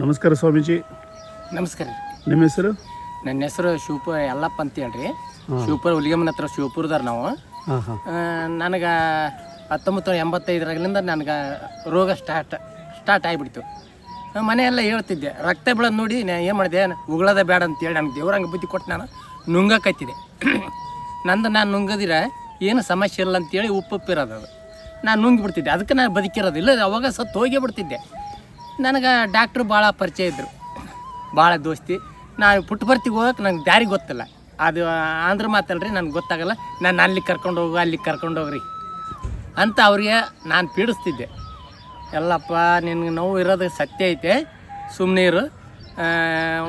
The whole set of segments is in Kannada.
ನಮಸ್ಕಾರ ಸ್ವಾಮೀಜಿ. ನಮಸ್ಕಾರ ರೀ. ನಿಮ್ಮ ಹೆಸರು? ನನ್ನ ಹೆಸರು ಶಿವಪುರ ಯಲ್ಲಪ್ಪ ಅಂತ ಹೇಳ್ರಿ. ಶಿವಪುರ ಹುಲಿಗೆಮ್ಮನ ಹತ್ರ ಶಿವಪುರದಾರ ನಾವು. ನನಗೆ 1985 ನನಗೆ ರೋಗ ಸ್ಟಾರ್ಟ್ ಆಗಿಬಿಡ್ತು. ಮನೆಯೆಲ್ಲ ಹೇಳ್ತಿದ್ದೆ, ರಕ್ತ ಬೆಳೆದು ನೋಡಿ ಏನು ಮಾಡಿದೆ, ಉಗಳದ ಬೇಡ ಅಂತೇಳಿ ನನಗೆ ದೇವ್ರಂಗೆ ಬುದ್ಧಿ ಕೊಟ್ಟು ನಾನು ನುಂಗಕತ್ತಿದ್ದೆ. ನಾನು ನುಂಗದಿರ ಏನು ಸಮಸ್ಯೆ ಇಲ್ಲ ಅಂತೇಳಿ ಉಪ್ಪಿರೋದು ಅದು. ನಾನು ನುಂಗಿಬಿಡ್ತಿದ್ದೆ, ಅದಕ್ಕೆ ನಾನು ಬದುಕಿರೋದಿಲ್ಲ, ಅವಾಗ ಸತ್ತು ಹೋಗೇ ಬಿಡ್ತಿದ್ದೆ. ನನಗೆ ಡಾಕ್ಟ್ರು ಭಾಳ ಪರಿಚಯ ಇದ್ದರು, ಭಾಳ ದೋಸ್ತಿ. ನಾನು ಪುಟ್ಟಪರ್ತಿಗೆ ಹೋಗಕ್ಕೆ ನಂಗೆ ದಾರಿ ಗೊತ್ತಿಲ್ಲ, ಅದು ಆಂಧ್ರ ಮಾತಲ್ರಿ, ನನಗೆ ಗೊತ್ತಾಗಲ್ಲ. ನಾನು ಅಲ್ಲಿಗೆ ಕರ್ಕೊಂಡೋಗ್ರಿ ಅಂತ ಅವ್ರಿಗೆ ನಾನು ಪೀಡಿಸ್ತಿದ್ದೆ. ಎಲ್ಲಪ್ಪ ನಿನಗೆ ನೋವು ಇರೋದು ಸತ್ಯ ಐತೆ, ಸುಮ್ಮನೆ ಇರು,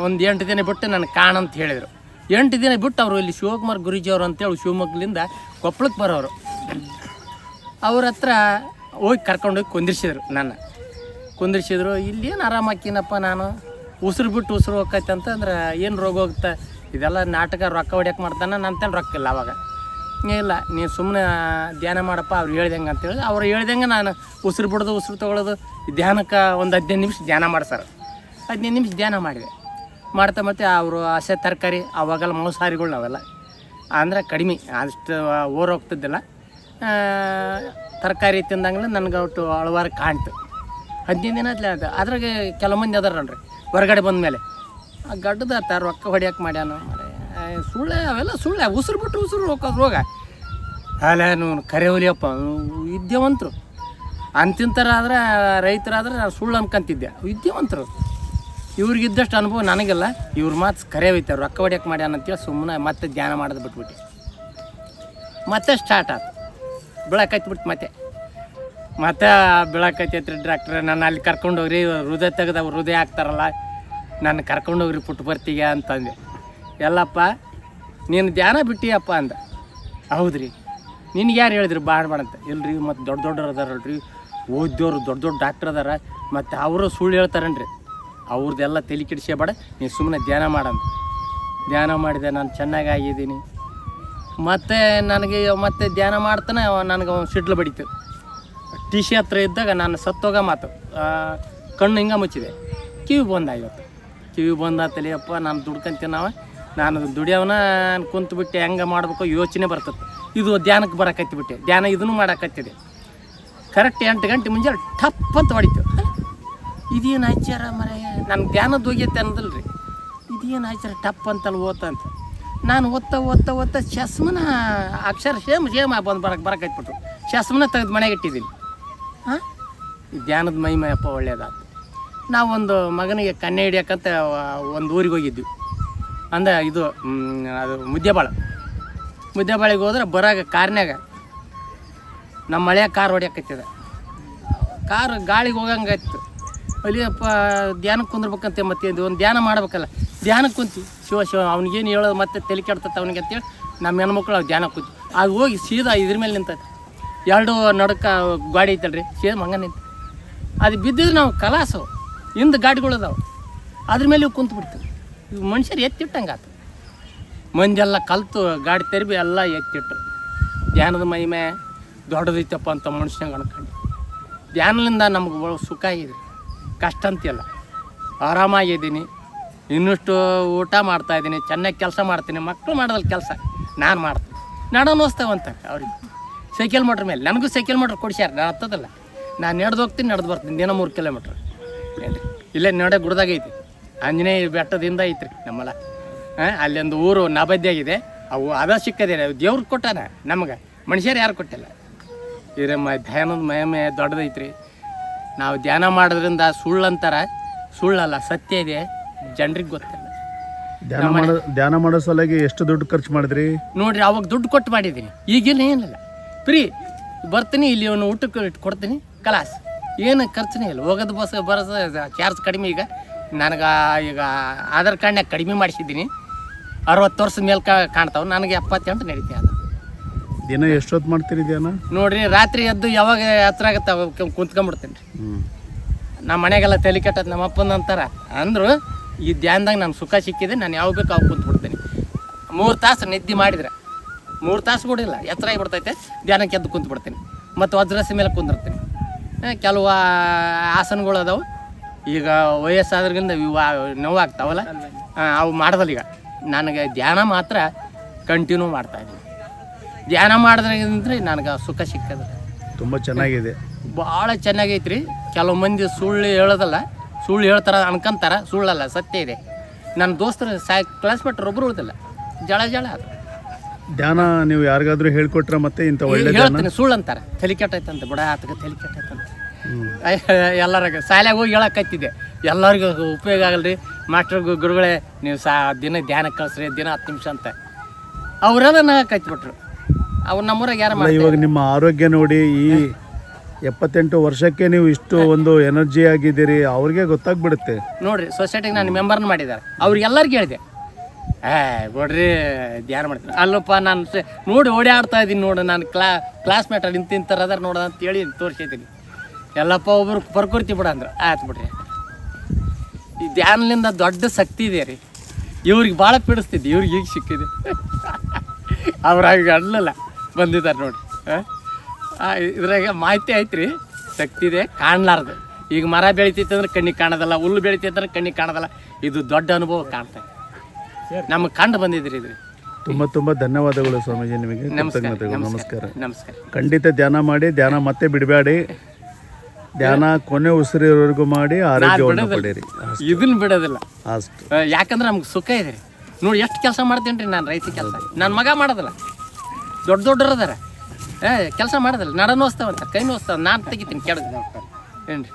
ಒಂದು 8 ದಿನ ಬಿಟ್ಟು ನನಗೆ ಕಾಣಂತ ಹೇಳಿದರು. 8 ದಿನ ಬಿಟ್ಟು ಅವರು ಇಲ್ಲಿ ಶಿವಕುಮಾರ್ ಗುರೂಜಿಯವರು ಅಂತೇಳಿ ಶಿವಮೊಗ್ಗದಿಂದ ಕೊಪ್ಪಳಕ್ಕೆ ಬರೋರು. ಅವ್ರ ಹತ್ರ ಹೋಗಿ ಕರ್ಕೊಂಡೋಗಿ ಕುಂದಿರ್ಸಿದ್ರು. ಇಲ್ಲೇನು ಆರಾಮಾಕಿನಪ್ಪ, ನಾನು ಉಸಿರು ಬಿಟ್ಟು ಉಸಿರು ಹೋಗ್ತೈತೆ ಅಂತಂದ್ರೆ ಏನು ರೋಗ ಹೋಗುತ್ತೆ, ಇದೆಲ್ಲ ನಾಟಕ, ರೊಕ್ಕ ಹೊಡ್ಯಕ್ಕೆ ಮಾಡ್ತಾನೆ, ನನ್ನ ರೊಕ್ಕ ಇಲ್ಲ. ಅವಾಗ ಇಲ್ಲ, ನೀವು ಸುಮ್ಮನೆ ಧ್ಯಾನ ಮಾಡಪ್ಪ ಅವ್ರು ಹೇಳ್ದಂಗೆ ಅಂತೇಳಿ ಅವ್ರು ಹೇಳ್ದಂಗೆ ನಾನು ಉಸಿರು ಬಿಡೋದು, ಉಸಿರು ತೊಗೊಳೋದು, ಧ್ಯಾನಕ್ಕೆ ಒಂದು 15 ನಿಮಿಷ ಧ್ಯಾನ ಮಾಡ್ಸಾರೆ. 15 ನಿಮಿಷ ಧ್ಯಾನ ಮಾಡಿದೆ. ಮತ್ತು ಅವರು ಹಸೆ ತರಕಾರಿ, ಅವಾಗೆಲ್ಲ ಮಾಂಸಾಹಾರಿಗಳು ನಾವೆಲ್ಲ ಅಂದರೆ ಕಡಿಮೆ, ಅಷ್ಟು ಹೋಗ್ತಿದ್ದಿಲ್ಲ. ತರಕಾರಿ ತಿಂದಂಗೆ ನನಗೆ ಒಟ್ಟು ಹಳವಾರು ಕಾಣ್ತು. 15 ದಿನ ಆತ್ಲೆ ಅದು. ಅದ್ರಾಗೆ ಕೆಲವು ಮಂದಿ ಅದಾರ ನೋಡ್ರಿ, ಹೊರಗಡೆ ಬಂದ ಮೇಲೆ ಆ ಗಡ್ಡದ ರೊಕ್ಕ ಹೊಡ್ಯಕ್ಕೆ ಮಾಡ್ಯಾನು, ಸುಳ್ಳೆ ಅವೆಲ್ಲ ಸುಳ್ಳೆ. ಉಸಿರು ಬಿಟ್ಟು ಉಸಿರು ಹೋಗೋದು ರೋಗ ಅಲ್ಲ. ನೀವು ಕರೆ ಹೊಲಿಯಪ್ಪ, ವಿದ್ಯಾವಂತರು ಅಂತಿಂತರಾದ್ರೆ, ರೈತರಾದ್ರೆ ನಾನು ಸುಳ್ಳು ಅನ್ಕೊಂತಿದ್ದೆ, ವಿದ್ಯಾವಂತರು. ಇವ್ರಿಗಿದ್ದಷ್ಟು ಅನುಭವ ನನಗೆಲ್ಲ. ಇವ್ರ ಮಾತು ಕರೆ ಹೋಯ್ತಾರೆ, ರೊಕ್ಕ ಹೊಡ್ಯಕ್ಕೆ ಮಾಡ್ಯಾನ ಅಂತೇಳಿ ಸುಮ್ಮನೆ ಮತ್ತೆ ಧ್ಯಾನ ಮಾಡೋದು ಬಿಟ್ಬಿಟ್ಟು ಮತ್ತೆ ಸ್ಟಾರ್ಟ್ ಆಯ್ತು. ಬೆಳಕೈತ್ಬಿಟ್ಟು ಮತ್ತೆ ಬೆಳಕೈತೈತ್ರಿ. ಡಾಕ್ಟ್ರೆ ನಾನು ಅಲ್ಲಿ ಕರ್ಕೊಂಡೋಗ್ರಿ, ಹೃದಯ ತೆಗೆದವ್ರು ಹೃದಯ ಹಾಕ್ತಾರಲ್ಲ, ನಾನು ಕರ್ಕೊಂಡೋಗ್ರಿ ಪುಟ್ಟಪರ್ತಿಗೆ ಅಂತಂದೆ. ಎಲ್ಲಪ್ಪ ನೀನು ಧ್ಯಾನ ಬಿಟ್ಟಿಯಪ್ಪ ಅಂದ. ಹೌದ್ರಿ, ನಿನ್ಗೆ ಯಾರು ಹೇಳಿದ್ರಿ ಬಾಡ್ಬೇಡ ಅಂತ? ಇಲ್ರಿ, ಮತ್ತು ದೊಡ್ಡವ್ರು ಅದಾರಲ್ರಿ, ಓದ್ದವ್ರು ದೊಡ್ಡ ಡಾಕ್ಟ್ರ್ ಅದಾರ, ಮತ್ತು ಅವರು ಸುಳ್ಳು ಹೇಳ್ತಾರನ್ರಿ, ಅವ್ರದ್ದೆಲ್ಲ ತಲೆ ಕೆಡಿಸ್ಬೇಡ, ನೀನು ಸುಮ್ಮನೆ ಧ್ಯಾನ ಮಾಡಂತ. ಧ್ಯಾನ ಮಾಡಿದೆ, ನಾನು ಚೆನ್ನಾಗಿ ಆಗಿದ್ದೀನಿ. ಮತ್ತು ನನಗೆ ಮತ್ತೆ ಧ್ಯಾನ ಮಾಡ್ತಾನೆ ನನಗೆ ಸಿಡ್ಲು ಬಡಿತು. ಟಿಶಿ ಹತ್ರ ಇದ್ದಾಗ ನಾನು ಸತ್ತೋಗ ಮಾತು, ಕಣ್ಣು ಹಿಂಗೆ ಮುಚ್ಚಿದೆ. ಕಿವಿ ಬಂದಾತಲಿ ಅಪ್ಪ, ನಾನು ದುಡ್ಕೊಂತೀನಿ. ನಾನು ದುಡಿಯೋವನ ಕುಂತುಬಿಟ್ಟು ಹೆಂಗೆ ಮಾಡಬೇಕು ಯೋಚನೆ ಬರ್ತದೆ. ಇದು ಧ್ಯಾನಕ್ಕೆ ಬರೋಕತ್ತಿಬಿಟ್ಟೆ, ಧ್ಯಾನ ಇದನ್ನು ಮಾಡೋಕತ್ತಿದೆ. ಕರೆಕ್ಟ್ 8 ಗಂಟೆ ಮುಂಜಾನೆ ಟಪ್ ಅಂತ ಹೊಡಿತು. ಇದೇನು ಆಚಾರ ಮರ, ನನಗೆ ಧ್ಯಾನದ ಹೋಗ್ಯತೆ ಅನ್ನೋದಲ್ರಿ, ಇದೇನು ಆಚಾರ ಟಪ್ ಅಂತಲ್ಲಿ ಅಂತ. ನಾನು ಓದ್ತಾ ಚಸ್ಮನ ಅಕ್ಷರ ಸೇಮ್ ಬಂದು ಬರಕೈತ್ಬಿಟ್ರು. ಚಸ್ಮನ ತೆಗೆದು ಮನೆಗೆ ಇಟ್ಟಿದ್ದೀನಿ. ಈ ಧ್ಯಾನದ ಮಹಿಮೆಯಪ್ಪ ಒಳ್ಳೇದಾಯ್ತು. ನಾವೊಂದು ಮಗನಿಗೆ ಕನ್ನೆ ಹಿಡಿಯೋಕ್ಕಂತ ಒಂದು ಊರಿಗೆ ಹೋಗಿದ್ವಿ. ಅಂದರೆ ಇದು ಅದು ಮುದ್ದೆಬಾಳಿಗೆ ಹೋದ್ರೆ ಬರಾಗ ಕಾರ್ನ್ಯಾಗ ನಮ್ಮ ಮಳೆಯ ಕಾರ್ ಹೊಡ್ಯಕತ್ತಿದೆ. ಕಾರ್ ಗಾಳಿಗೆ ಹೋಗಂಗಾಯ್ತು. ಅಲ್ಲಿಯಪ್ಪ ಧ್ಯಾನಕ್ಕೆ ಕುಂದಿರ್ಬೇಕಂತೆ, ಮತ್ತೆ ಇದು ಒಂದು ಧ್ಯಾನ ಮಾಡ್ಬೇಕಲ್ಲ, ಧ್ಯಾನಕ್ಕೆ ಕುಂತಿ ಶಿವ ಅವ್ನಿಗೇನು ಹೇಳೋದು ಮತ್ತೆ ತಲೆ ಕೆಡ್ತೈತೆ ಅವನಿಗೆ ಅಂತೇಳಿ ನಮ್ಮ ಹೆಣ್ಮಕ್ಳು ಅವ್ರು ಧ್ಯಾನಕ್ಕೆ ಕುಂತು. ಅದು ಹೋಗಿ ಸೀದಾ ಇದ್ರ ಮೇಲೆ ನಿಂತೈತೆ. 2 ನಡಕ ಗಾಡಿ ಐತಲ್ರಿ, ಸೇಮ್ ಹಂಗೆ ನಿಂತು. ಅದು ಬಿದ್ದಿದ್ರೆ ನಾವು ಕಲಾಸು, ಹಿಂದೆ ಗಾಡಿಗಳದಾವೆ, ಅದ್ರ ಮೇಲೆ ಕುಂತು ಬಿಡ್ತೀವಿ. ಇವು ಮನುಷ್ಯರು ಎತ್ತಿಟ್ಟಂಗೆ ಆತು. ಮಂದೆಲ್ಲ ಕಲ್ತು ಗಾಡಿ ತೆರಬಿ ಎಲ್ಲ ಎತ್ತಿಟ್ರು. ಧ್ಯಾನದ ಮಹಿಮೆ ದೊಡ್ಡದೈತಪ್ಪ ಅಂತ ಮನುಷ್ಯಂಗೆ ಅನ್ಕೊಂಡು ಧ್ಯಾನದಿಂದ ನಮ್ಗೆ ಭಾಳ ಸುಖ ಆಗಿದೆ, ಕಷ್ಟ ಅಂತಿಲ್ಲ. ಆರಾಮಾಗಿದ್ದೀನಿ, ಇನ್ನಷ್ಟು ಊಟ ಮಾಡ್ತಾಯಿದ್ದೀನಿ, ಚೆನ್ನಾಗಿ ಕೆಲಸ ಮಾಡ್ತೀನಿ. ಮಕ್ಕಳು ಮಾಡೋದಲ್ಲ ಕೆಲಸ, ನಾನು ಮಾಡ್ತೀನಿ. ನಡೆದೋಸ್ತಾವಂತಾರೆ ಅವ್ರಿಗೆ ಸೈಕಲ್ ಮೋಟ್ರ್ ಮೇಲೆ. ನನಗೂ ಸೈಕಲ್ ಮೋಟ್ರ್ ಕೊಡ್ಸ್ಯಾರ, ನಾನು ಹತ್ತದಲ್ಲ. ನಾನು ನಡೆದು ಹೋಗ್ತೀನಿ, ನಡೆದು ಬರ್ತೀನಿ, ದಿನ 3 ಕಿಲೋಮೀಟ್ರ್. ಏನ್ರಿ, ಇಲ್ಲೇ ನೋಡೋ ಗುಡ್ದಾಗ ಐತಿ, ಆಂಜನೇಯ ಬೆಟ್ಟದಿಂದ ಐತ್ರಿ ನಮ್ಮಲ್ಲ. ಅಲ್ಲೊಂದು ಊರು ನಬದ್ಯಾಗಿದೆ, ಅವು ಅದ ಸಿಕ್ಕದೆ, ದೇವ್ರಿಗೆ ಕೊಟ್ಟಾನ ನಮಗೆ, ಮನುಷ್ಯರು ಯಾರು ಕೊಟ್ಟಿಲ್ಲ. ಇದ್ರ ಧ್ಯಾನದ ಮಹಿಮೆ ದೊಡ್ಡದೈತ್ರಿ. ನಾವು ಧ್ಯಾನ ಮಾಡೋದ್ರಿಂದ ಸುಳ್ಳು ಅಂತಾರೆ, ಸುಳ್ಳಲ್ಲ, ಸತ್ಯ ಇದೆ, ಜನರಿಗೆ ಗೊತ್ತಿಲ್ಲ. ಧ್ಯಾನ ಮಾಡೋ ಸಲುವಾಗಿ ಎಷ್ಟು ದುಡ್ಡು ಖರ್ಚು ಮಾಡಿದ್ರಿ? ನೋಡ್ರಿ, ಅವಾಗ ದುಡ್ಡು ಕೊಟ್ಟು ಮಾಡಿದ್ದೀನಿ, ಈಗಿಲ್ಲ ಏನಿಲ್ಲ, ಫ್ರೀ ಬರ್ತೀನಿ, ಇಲ್ಲಿ ಅವನು ಊಟಕ್ಕೆ ಕೊಡ್ತೀನಿ, ಕಲಾಸ್, ಏನು ಖರ್ಚನೇ ಇಲ್ಲ. ಹೋಗೋದು ಬಸ್ ಬರೋದು ಚಾರ್ಜ್ ಕಡಿಮೆ. ಈಗ ನನಗೆ ಈಗ ಆಧಾರ್ ಕಾರ್ಡ್ನಾಗ ಕಡಿಮೆ ಮಾಡಿಸಿದ್ದೀನಿ, 60 ವರ್ಷದ ಮೇಲೆ ಕಾಣ್ತಾವೆ. ನನಗೆ 78 ನಡೀತೀನಿ. ಅದು ದಿನ ಎಷ್ಟೊತ್ತು ಮಾಡ್ತೀರಿ ಧ್ಯಾನ? ನೋಡ್ರಿ, ರಾತ್ರಿ ಎದ್ದು ಯಾವಾಗ ಹತ್ರ ಆಗತ್ತೆ ಅವಾಗ ಕುಂತ್ಕೊಂಡ್ಬಿಡ್ತೀನಿ ರೀ. ನಮ್ಮ ಮನೆಗೆಲ್ಲ ತಲೆ ಕೆಟ್ಟದ್ದು ನಮ್ಮ ಅಪ್ಪನ ಅಂತಾರ ಅಂದರು. ಈ ಧ್ಯಾನದಾಗ ನಾನು ಸುಖ ಸಿಕ್ಕಿದೆ, ನಾನು ಯಾವಾಗ ಬೇಕು ಅವಾಗ ಕುಂತ್ಬಿಡ್ತೀನಿ. 3 ತಾಸು ನಿದ್ದೆ ಮಾಡಿದರೆ 3 ತಾಸು ಕೂಡ ಇಲ್ಲ, ಎತ್ತರ ಆಗಿಬಿಡ್ತೈತೆ. ಧ್ಯಾನಕ್ಕೆ ಎದ್ದು ಕುಂತ್ಬಿಡ್ತೀನಿ, ಮತ್ತು ವಜ್ರಸಿ ಮೇಲೆ ಕುಂದಿರ್ತೀನಿ. ಕೆಲವು ಆಸನಗಳು ಅದಾವೆ, ಈಗ ವಯಸ್ಸಾದ್ರಿಂದ ನೋವಾಗ್ತಾವಲ್ಲ ಅವು ಮಾಡೋದಲ್ಲ. ಈಗ ನನಗೆ ಧ್ಯಾನ ಮಾತ್ರ ಕಂಟಿನ್ಯೂ ಮಾಡ್ತಾಯಿದ್ದೀನಿ. ಧ್ಯಾನ ಮಾಡಿದ್ರೆ ನನಗೆ ಸುಖ ಸಿಕ್ಕದ. ತುಂಬ ಚೆನ್ನಾಗಿದೆ, ಭಾಳ ಚೆನ್ನಾಗೈತ್ರಿ. ಕೆಲವು ಮಂದಿ ಸುಳ್ಳು ಹೇಳೋದಲ್ಲ, ಸುಳ್ಳು ಹೇಳ್ತಾರ ಅನ್ಕೊಂತಾರ, ಸುಳ್ಳಲ್ಲ, ಸತ್ಯ ಇದೆ. ನನ್ನ ದೋಸ್ತರು ಕ್ಲಾಸ್ಮೇಟ್ರು ಒಬ್ಬರು ಉಳ್ದಿಲ್ಲ, ಜಳ ಅದು. ಧ್ಯಾನ ನೀವು ಯಾರಿಗಾದ್ರೂ ಹೇಳ್ಕೊಟ್ರ ಮತ್ತೆ ಇಂಥ ಒಳ್ಳೆ ಹೇಳ್ತೀನಿ, ಸುಳ್ಳು ಅಂತಾರೆ, ತಲೆ ಕೆಟ್ಟೈತಂತೆ, ಬಡ ಆತಗೆ ತಲೆ ಕೆಟ್ಟೈತಂತೆ. ಎಲ್ಲರಾಗ ಶಾಲೆಗೆ ಹೋಗಿ ಹೇಳಕ್ಕತ್ತಿದ್ದೆ, ಎಲ್ಲರಿಗೂ ಉಪಯೋಗ ಆಗಲ್ರಿ ಮಾಸ್ಟರ್ ಗುರುಗಳೇ, ನೀವು ದಿನ ಧ್ಯಾನಕ್ಕೆ ಕಳಿಸ್ರಿ, ದಿನ 10 ನಿಮಿಷ ಅಂತ. ಅವರೆಲ್ಲ ಕತ್ತಿಬಿಟ್ರು. ಅವ್ರು ನಮ್ಮೂರಾಗ ಯಾರು ಮಾಡಿ. ಇವಾಗ ನಿಮ್ಮ ಆರೋಗ್ಯ ನೋಡಿ, ಈ 78 ವರ್ಷಕ್ಕೆ ನೀವು ಇಷ್ಟು ಒಂದು ಎನರ್ಜಿ ಆಗಿದ್ದೀರಿ, ಅವ್ರಿಗೆ ಗೊತ್ತಾಗ್ಬಿಡುತ್ತೆ ನೋಡ್ರಿ. ಸೊಸೈಟಿಗೆ ನಾನು ಮೆಂಬರ್ನ ಮಾಡಿದ್ದಾರೆ, ಅವ್ರಿಗೆಲ್ಲರಿಗೂ ಹೇಳಿದೆ, ನೋಡ್ರಿ ಧ್ಯಾನ ಮಾಡ್ತೀನಿ. ಅಲ್ಲಪ್ಪ ನಾನು ನೋಡಿ ಓಡಾಡ್ತಾ ಇದ್ದೀನಿ ನೋಡು, ನಾನು ಕ್ಲಾಸ್ಮೇಟ್ ಇಂತಿಂತಾರೆ ಅದಾರ ನೋಡ ಅಂತೇಳಿ ತೋರಿಸಿದ್ದೀನಿ. ಎಲ್ಲಪ್ಪ ಒಬ್ಬರು ಪ್ರಕೃತಿ ಬಿಡ ಅಂದ್ರೆ ಆಯ್ತು ಬಿಡ್ರಿ. ಈ ಧ್ಯಾನದಿಂದ ದೊಡ್ಡ ಶಕ್ತಿ ಇದೆ ರೀ. ಇವ್ರಿಗೆ ಭಾಳ ಪೀಡಿಸ್ತಿದ್ದೆ, ಇವ್ರಿಗೆ ಈಗ ಸಿಕ್ಕಿದೆ. ಅವ್ರಾಗ ಅಲ್ಲಲ್ಲ ಬಂದಿದ್ದಾರೆ ನೋಡಿ. ಇದ್ರಾಗ ಮಾಹಿತಿ ಐತ್ರಿ, ಶಕ್ತಿ ಇದೆ, ಕಾಣಲಾರ್ದು. ಈಗ ಮರ ಬೆಳಿತೈತಂದ್ರೆ ಕಣ್ಣಿಗೆ ಕಾಣೋದಲ್ಲ, ಹುಲ್ಲು ಬೆಳಿತೈತಂದ್ರೆ ಕಣ್ಣಿಗೆ ಕಾಣೋದಲ್ಲ. ಇದು ದೊಡ್ಡ ಅನುಭವ ಕಾಣ್ತಾ ನಮಗೆ ಕಂಡು ಬಂದಿದ್ರಿ ಇದ್ರಿ. ತುಂಬ ಧನ್ಯವಾದಗಳು ಸ್ವಾಮೀಜಿ, ನಿಮಗೆ ನಮಸ್ಕಾರ. ನಮಸ್ಕಾರ. ಖಂಡಿತ ಧ್ಯಾನ ಮಾಡಿ, ಧ್ಯಾನ ಮತ್ತೆ ಬಿಡಬೇಡಿ. ಧ್ಯಾನ ಕೊನೆ ಉಸಿರಿವರೆಗೂ ಮಾಡಿ ಆರೋಗ್ಯವನ್ನು ಪಡೀರಿ. ಇದನ್ನ ಬಿಡೋದಿಲ್ಲ ಅಷ್ಟು, ಯಾಕಂದ್ರೆ ನಮ್ಗೆ ಸುಖ ಇದೆ ರೀ. ನೋಡಿ ಎಷ್ಟು ಕೆಲಸ ಮಾಡ್ತೀನಿ ರೀ ನಾನು, ರೈತ ಕೆಲಸ. ನನ್ನ ಮಗ ಮಾಡೋದಿಲ್ಲ, ದೊಡ್ಡವ್ರು ಅದಾರ ಕೆಲಸ ಮಾಡೋದಿಲ್ಲ, ನಡ ನೋಸ್ತಾವಂತ, ಕೈ ನೋಸ್ತಾವ, ನಾನು ತೆಗಿತೀನಿ ಕೆಳಗೆ. ಏನು ರೀ